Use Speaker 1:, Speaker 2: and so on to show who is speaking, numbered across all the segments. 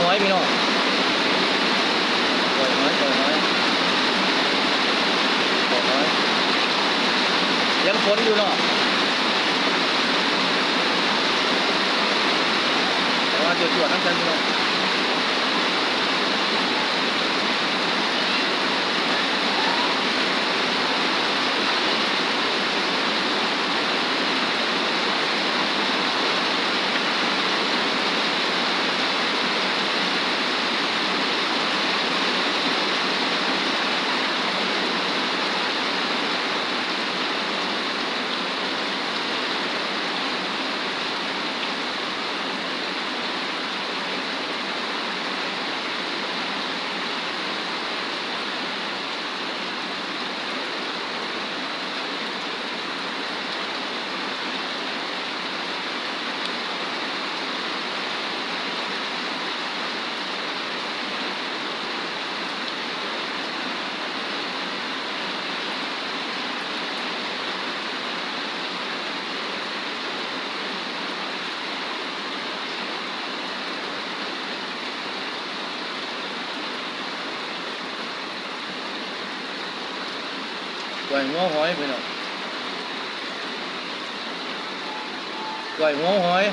Speaker 1: อยพี่น้องปล่อยน้อยยังฝนอยู่เนาะแต่ว่าจวดๆทั้งกันพี่น้องปล่อยหัวหอยพี่น้องปล่อยหัวหอย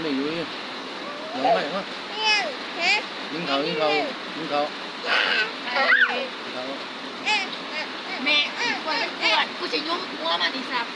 Speaker 1: นี่อยู่นี่น้องใหม่มายิงเขาแม่กว่าจะเกิดกูจะยุ่งหัวมาดิสับ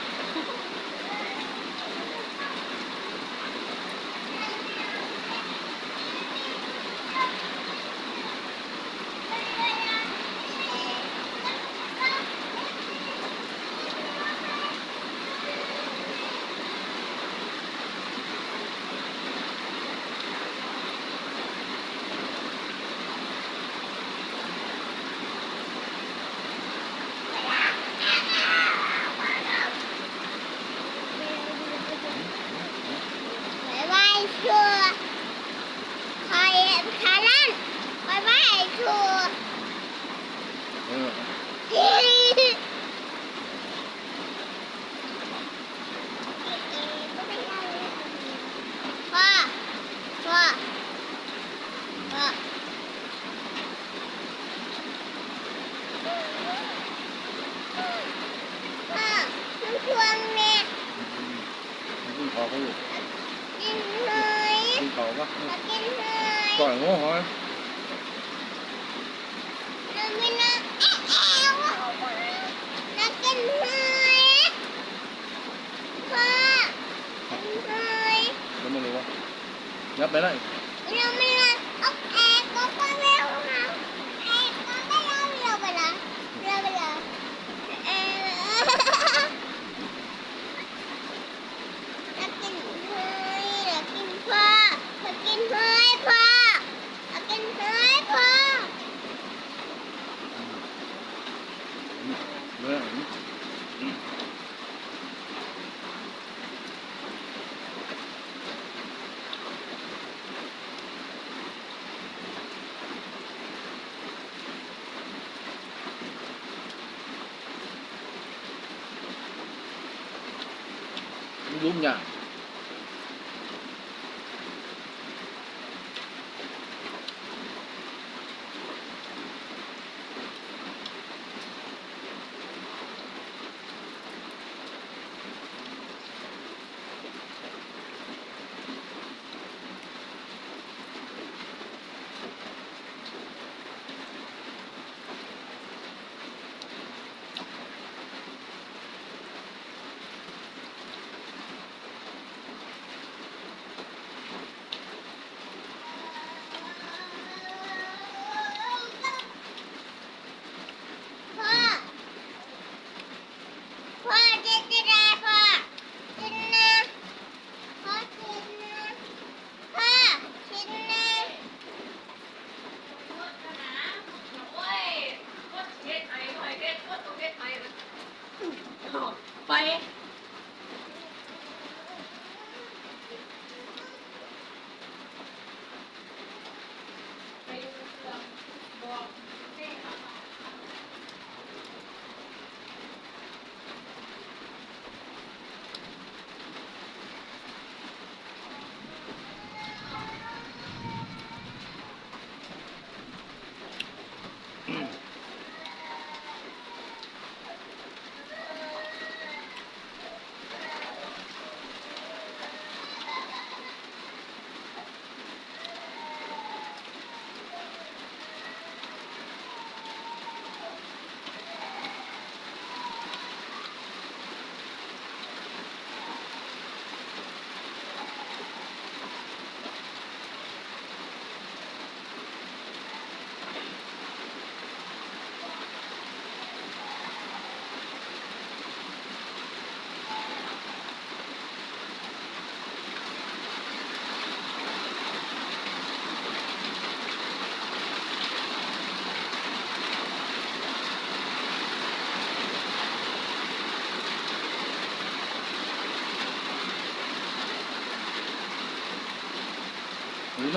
Speaker 1: ปล่อยหัวหอยแล้วมันรู้ว่ายับไปเลยยุ่งยาก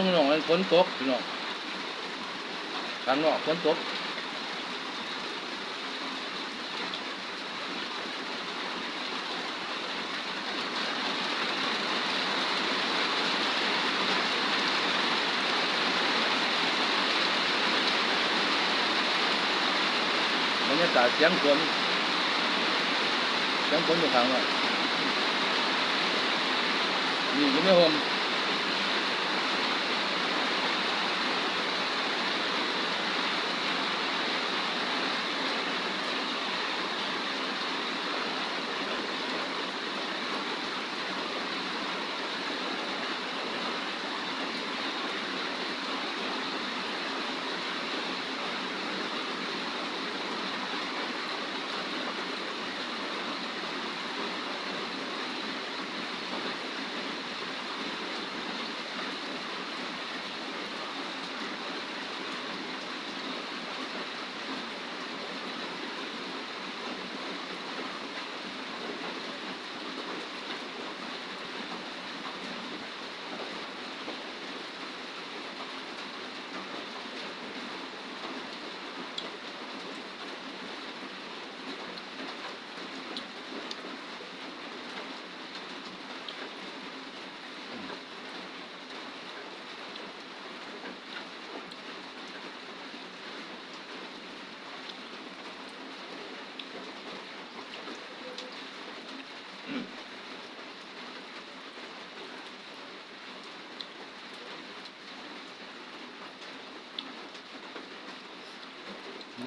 Speaker 1: น้องๆฝนตกพี่น้องข้างนอกฝนตกบรรยากาศเสียงฝนอยู่ข้างนอกนี่อยู่ในโฮม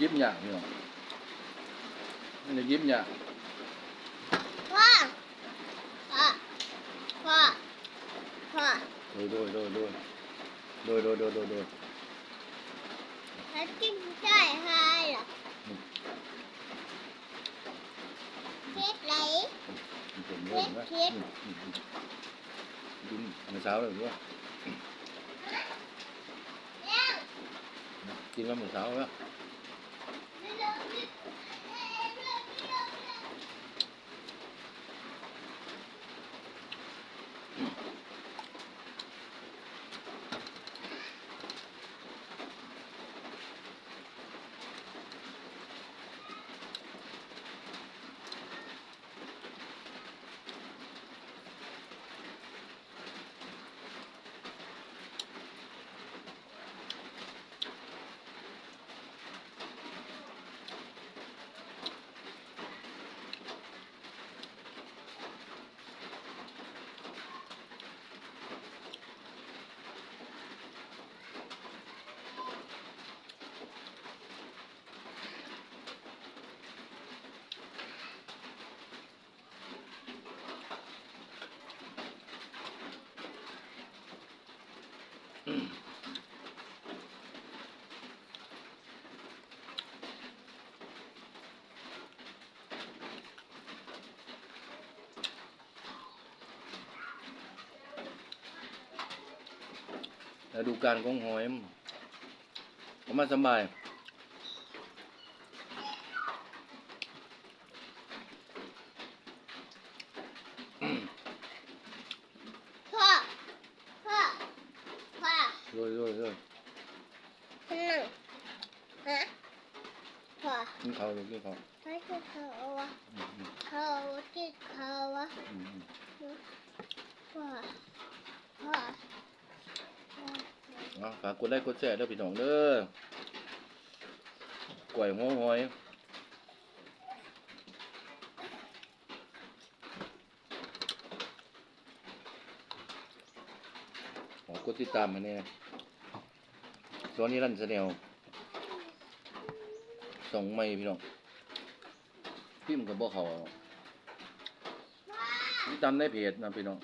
Speaker 1: ยิ้มอย่างพี่น้องนี่จะยิ้มอย่าง
Speaker 2: พ่อพ่อพ่อพ่อ
Speaker 1: โดย
Speaker 2: แล้วจิ้มใช่ไหมเหรอเค้กไหนเค้ก
Speaker 1: กินมื้อเช้าเลยด้วยกินมื้อเช้าแล้วแล้วดูการของหอยผมมาสบาย
Speaker 2: พ่อพ่อพ่อ
Speaker 1: โดย
Speaker 2: นั่งฮะพ่อ
Speaker 1: กินข้าวลูกกินข้าว
Speaker 2: ไม่กินข้าววะข้าวกินข้าววะพ่อพ่อ
Speaker 1: ฝากกดไลค์กดแชร์ด้วยพี่น้องเด้อกล้วยหัวหอยกดติดตามมาเนี่ยตอนนี้รันแนลส่งไม่พี่น้องพิมพ์กับบ่เขาติดตามในเพจนะพี่น้อง